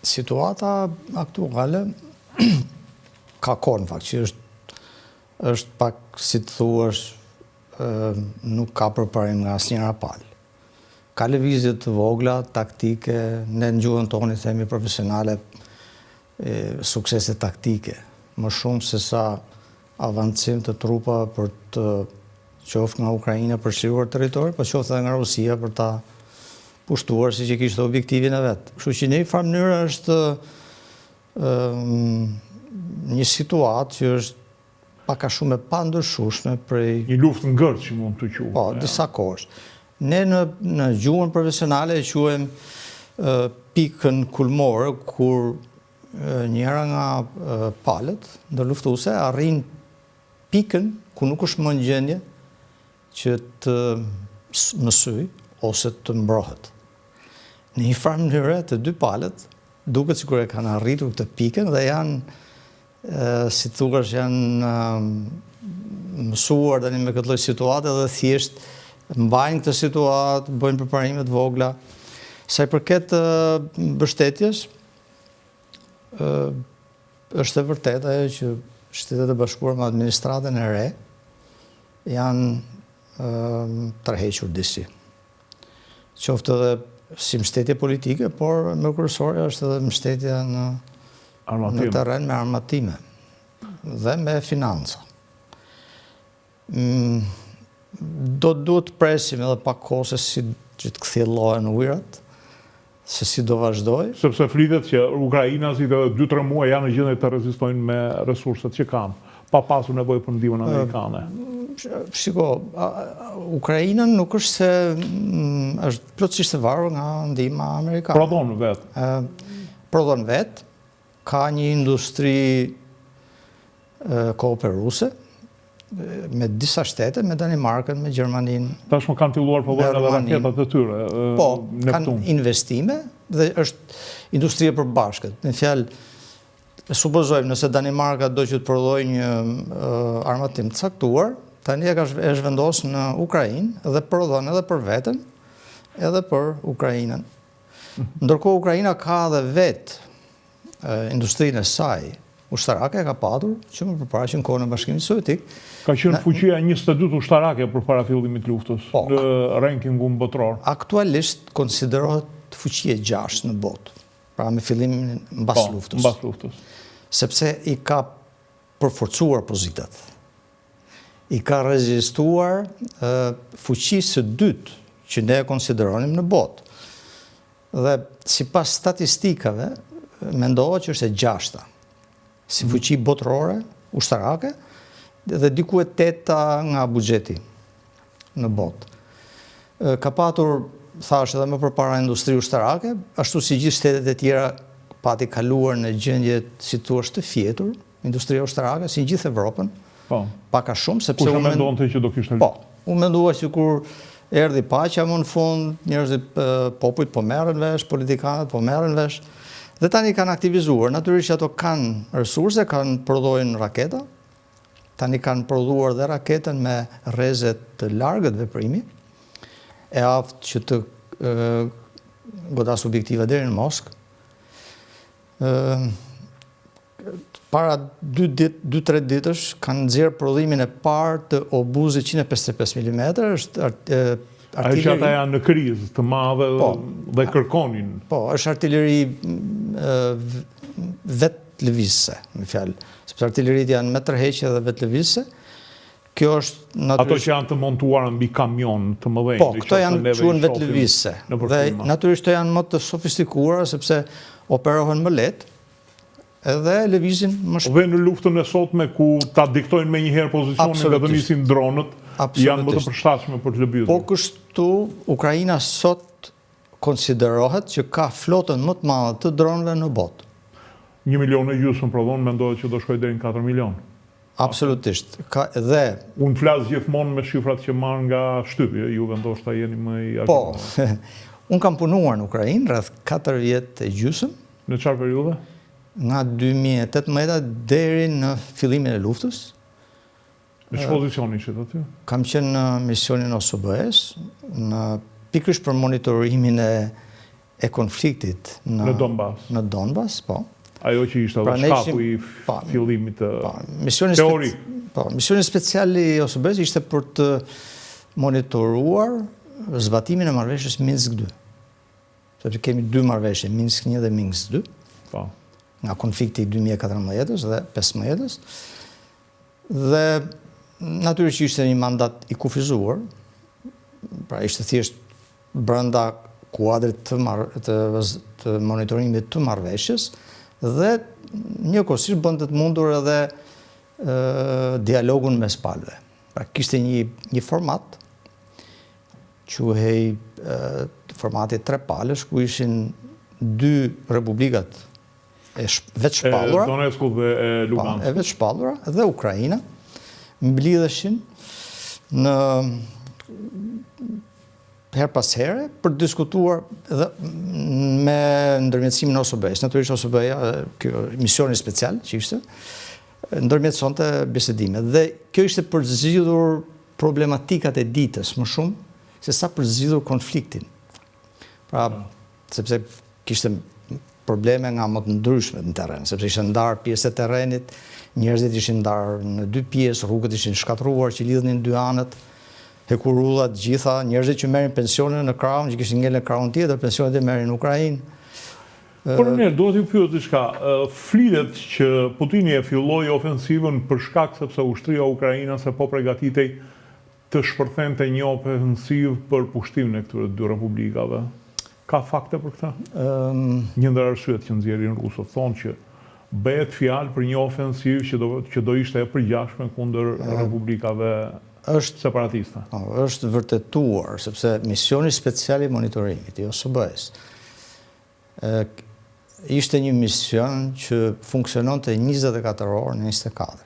Situata aktuale ka kohë në fakt, që është pak, si të thuash, nuk ka përparim nga asnjëra palë. Ka lëvizje të vogla, taktike, ne në gjuhën tonë i themi profesionale, suksese taktike, më shumë se sa avancim të trupa për të qoftë nga Ukraina për shirruar territor, po qoftë edhe nga Rusia për ta pushtuar si që kishte objektivin e vetë. Kështu që në një farë mënyrë është një situatë që është pak a shumë e pandërshueshme prej një luftë ngërë që mund të quhet. Po, disa kohësh. Ne në gjuhën profesionale e quajmë pikën kulmore kur njëra nga palët ndërluftuese arrin pikën ku nuk është më në gjendje që të mësoj ose të mbrohet. Në një farë mënyrë të dy palët duket sikur e kanë arritur këtë pikën dhe janë, si thuash, janë mësuar tani me këtë lloj situate dhe thjesht mbajnë këtë situatë, bëjnë përparime të vogla. Sa i përket mbështetjes, është e vërtetë ajo që Shtetet e Bashkuara me administratën e re janë tërhequr disi. Qoftë edhe si mbështetje politike, por më kryesore është edhe mbështetja në terren me armatime dhe me financa. Duhet të presim edhe pak kohë se si që të kthjellohen ujërat, se si do vazhdoj. Sepse flitet që ukrainasit edhe 2-3 muaj janë në gjendje të rezistojnë me resurset që kanë, pa pasur nevojë për ndihmën amerikane. Shiko, Ukraina nuk është se është plotësisht e varur nga ndihma amerikane. Prodhon vetë, ka një industri kooperuese me disa shtete, me Danimarkën, me Gjermaninë. Tashmë kanë filluar prodhojnë edhe raketat e tyre. Po, kanë investime dhe është industrie e përbashkët. Në fjalë, supozojmë nëse Danimarka do që të prodhojë një armatim të caktuar, tani është vendosur në Ukrainë dhe prodhon edhe për veten, edhe për Ukrainën. Ndërkohë Ukraina ka edhe vetë industrinë e saj ushtarake, ka patur që më përpara që në kohën e Bashkimit Sovjetik. Ka qenë fuqia 22 ushtarake përpara fillimit të luftës në rankingun botror. Aktualisht konsiderohet fuqia 6 në botë, pra me fillimin mbas luftës. Sepse i ka përforcuar pozitat. I ka rezistuar fuqisë së dytë që ne e konsideronim në botë. Dhe sipas statistikave mendohet që është e 6-ta. Si fuqi botërore, ushtarake, dhe diku e 8-ta nga buxheti në botë. Ka patur, thash edhe më përpara, industri ushtarake, ashtu si gjithë shtetet e tjera pati kaluar në gjendje si thua të fjetur, industria ushtarake, si gjithë Evropën, pak a shumë, sepse u mendonte që do kishte. Po, u mendua që kur erdhi paqja më në fund, njerëzit, popujt po merren vesh, politikanët po merren vesh, dhe tani kanë aktivizuar. Natyrisht që ato kanë resurse, kanë prodhojnë raketa, tani kanë prodhuar dhe raketën me rrezet të largët veprimi, e aftë që të godas objektiva deri në Moskë. Para 2-3 ditësh kanë nxjerrë prodhimin e parë të obuzit 155 mm, Ajo që ata janë në krizë të madhe dhe kërkonin. Po, është artilleri vetë lëvizse, me fjalë. Sepse artillerit janë me tërheqje dhe vetë lëvizse. Kjo është ato që janë të montuar mbi kamion të mëdhenj. Po, këto janë quhen vetë lëvizse. Dhe natyrisht këto janë më të sofistikuara sepse operohen më lehtë edhe lëvizin më shpejt. Dhe në luftën e sotme ku ta diktojnë menjëherë pozicionin dhe të nisin dronët, janë më të përshtatshme për të lëvizur. Po kështu, Ukraina sot konsiderohet që ka flotën më të madhe të dronëve në botë. 1,5 milion prodhon, mendohet që do shkojë deri në 4 milion. Absolutisht. Unë flas gjithmonë me shifrat që marr nga shtypje, ju vendoshta jeni më i Po. Unë kam punuar në Ukrainë rreth 4 vjet e gjysmë. Në çfarë periudhe? Nga 2018 deri në fillimin e luftës. Në çfarë pozicioni ishit aty? Kam qenë në misionin OSBE-s, pikërisht për monitorimin e konfliktit në Donbas, po. Ajo që ishte edhe shkaku i fillimit të teorik. Misioni special i OSBE-s ishte për të monitoruar zbatimin e marrëveshjes Minsk 2. Sepse kemi 2 marrëveshje, Minsk 1 dhe Minsk 2. Nga konflikti i 2014 dhe 2015. Dhe natyrisht që ishte një mandat i kufizuar, pra ishte thjesht brenda kuadrit të monitorimit të marrëveshjes dhe njëkohësisht bënte të mundur edhe dialogun mes palëve. Pra kishte një format, quhej formati 3 palësh, ku ishin 2 republikat vetë shpallura, Donetsku dhe Lugansku, vetë shpallura dhe Ukraina, mblidheshin në her pas here për të diskutuar dhe me ndërmjetësimin e OSBE-s. Natyrisht OSBE-ja, misioni special që ishte, ndërmjetësonte bisedimet. Dhe kjo ishte për të zgjidhur problematikat e ditës më shumë se sa për të zgjidhur konfliktin. Pra, sepse kishte probleme nga më të ndryshme në terren, sepse ishte ndarë pjesë e terrenit, njerëzit ishin ndarë në 2 pjesë, rrugët ishin shkatruar që lidhnin 2 anët, hekurullat, gjitha, njerëzit që merrin pensione në krahun, që kishin ngel në krahun tjetër, pensionet e merrin në Ukrainë. Por mirë, duhet t'ju pyet diçka. Flitet që Putini e filloi ofensivën për shkak sepse ushtria ukrainase po përgatitej të shpërthente një ofensiv për pushtimin e këtyre 2 republikave. Ka fakte për këtë? Një ndër arsyet që nxjerrin rusët thonë që bëhet fjalë për një ofensiv që do ishte e përgjashme kundër republikave separatiste. Është vërtetuar, sepse misioni special i monitorimit i OSBE-s ishte një mision që funksiononte 24 orë në 24,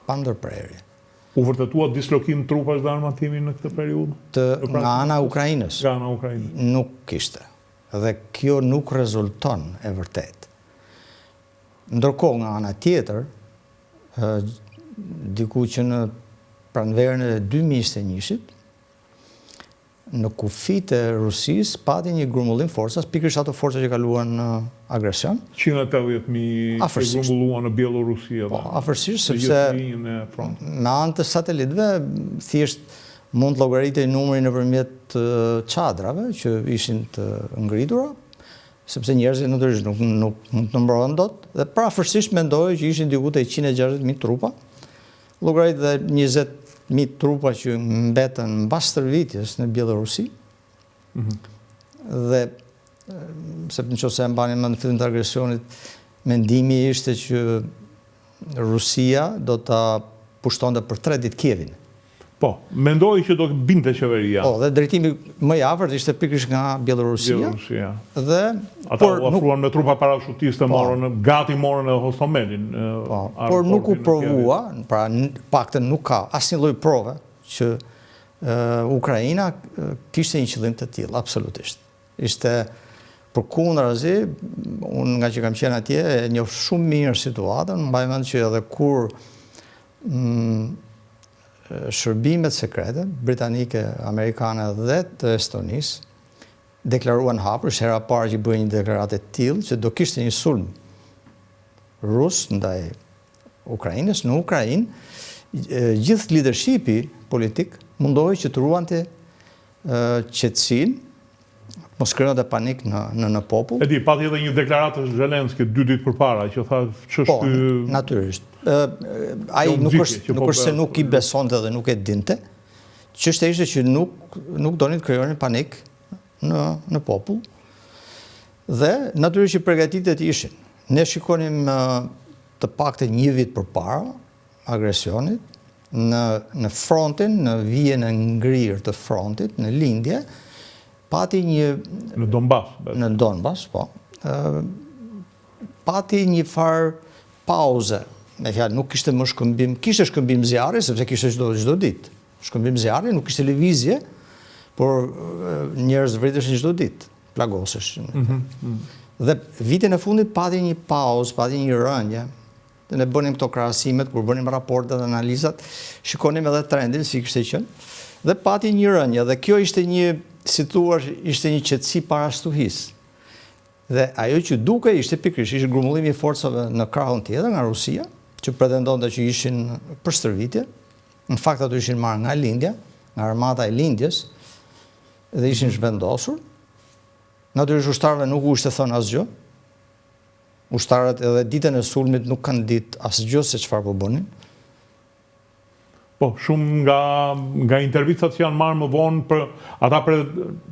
pa ndërprerje. U vërtetua dislokim trupash dhe armatimi në këtë periudhë? Nga ana Ukrainës? Nga ana Ukrainës. Nuk kishte. Dhe kjo nuk rezulton e vërtet. Ndërkohë nga ana tjetër, diku që në pranverën e 2021-shit, në kufit e Rusis, pati një grumbullim forcas, pikërisht ato forca që kaluan në agresion. 180.000 që grumbulluan në Bielorusi. Afërsisht, sepse me anë të satelitëve, thjesht mund të llogaritej numri nëpërmjet çadrave që ishin të ngritura, sepse njerëzit natyrisht nuk mund të mbrohen dot, dhe prafërsisht mendoj që ishin diku te 160.000 trupa, llogarit dhe 20.000 trupa që mbetën mbas stërvitjes në Bielorusi. Dhe sepse nëse e mbani mend në fillim të agresionit, mendimi ishte që Rusia do ta pushtonte për 3 ditë Kievin. Po, mendoj që do binte qeveria. Po, dhe drejtimi më i afërt ishte pikërisht nga Bielorusia. Dhe ata u ofruan me trupa parashutiste, gati morën edhe Hostomelin. Por nuk u provua, pra paktën nuk ka asnjë lloj prove që Ukraina kishte një qëllim të tillë, absolutisht. Ishte përkundrazi, unë nga që kam qenë atje e njoh shumë mirë situatën, mbaj mend që edhe kur shërbimet sekrete, britanike, amerikane dhe të Estonisë, deklaruan hapur, hera parë që bëjnë një deklaratë të tillë që do kishte një sulm rus ndaj Ukrainës, në Ukrainë, gjithë leadershipi politik mundohej që të ruante qetësinë, mos krijonte panik në popull. E di, pati edhe një deklaratë Zelenski 2 ditë përpara që tha ç'është ky. Po, natyrisht. Ai nuk është se nuk i besonte dhe nuk e dinte. Çështja ishte që nuk donin të krijonin panik në popull. Dhe natyrisht që përgatitjet ishin. Ne shikonim të paktën 1 vit përpara agresionit në frontin, në vijën e ngrirë të frontit, në lindje, pati një... Në Donbas. Në Donbas, po. Pati një farë pauze. Me fjalë, nuk kishte më shkëmbim, kishte shkëmbim zjarri, sepse kishte çdo ditë. Shkëmbim zjarri, nuk kishte lëvizje, por njerëz vriteshin çdo ditë, plagoseshin. Dhe vitin e fundit pati një pauzë, pati një rënje. Dhe ne bënim këto krahasimet, kur bënim raportet dhe analizat, shikonim edhe trendin si kishte qenë. Dhe pati një rënje, dhe kjo ishte një, si thua, ishte një qetësi para shtuhisë. Dhe ajo që duke ishte pikërisht ishte grumullimi i forcave në krahun tjetër nga Rusia, që pretendonte që ishin për stërvitje. Në fakt ato ishin marrë nga lindja, nga armata e lindjes, dhe ishin zhvendosur. Natyrisht ushtarëve nuk u ishte thënë asgjë. Ushtarët edhe ditën e sulmit nuk kanë ditë asgjë se çfarë po bënin. Po, shumë nga intervistat që janë marrë më vonë, ata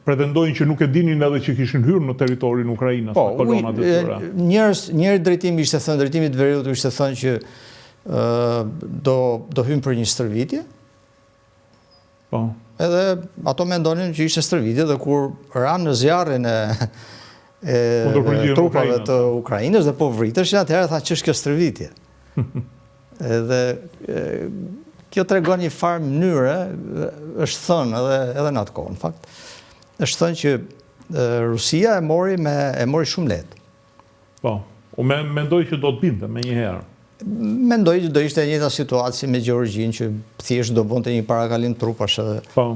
pretendojnë që nuk e dinin edhe që kishin hyrë në territorin Ukrainës, në kolonat e tyre. Njëri drejtimi ishte thënë, drejtimi të Veriut ishte thënë që do hymë për një stërvitje. Po. Edhe ato mendonin që ishte stërvitje, dhe kur ranë në zjarrin e trupave të Ukrainës dhe po vriteshin, atëherë tha që është kjo stërvitje. Edhe kjo tregon një farë mënyre, është thënë edhe në atë kohë, në fakt, është thënë që Rusia e mori shumë lehtë. Po, mendoj që do të binte me njëherë. Mendoj që do ishte e njëjta situatë si me Gjeorgjinë, që thjesht do bënte një parakalim trupash edhe. Po.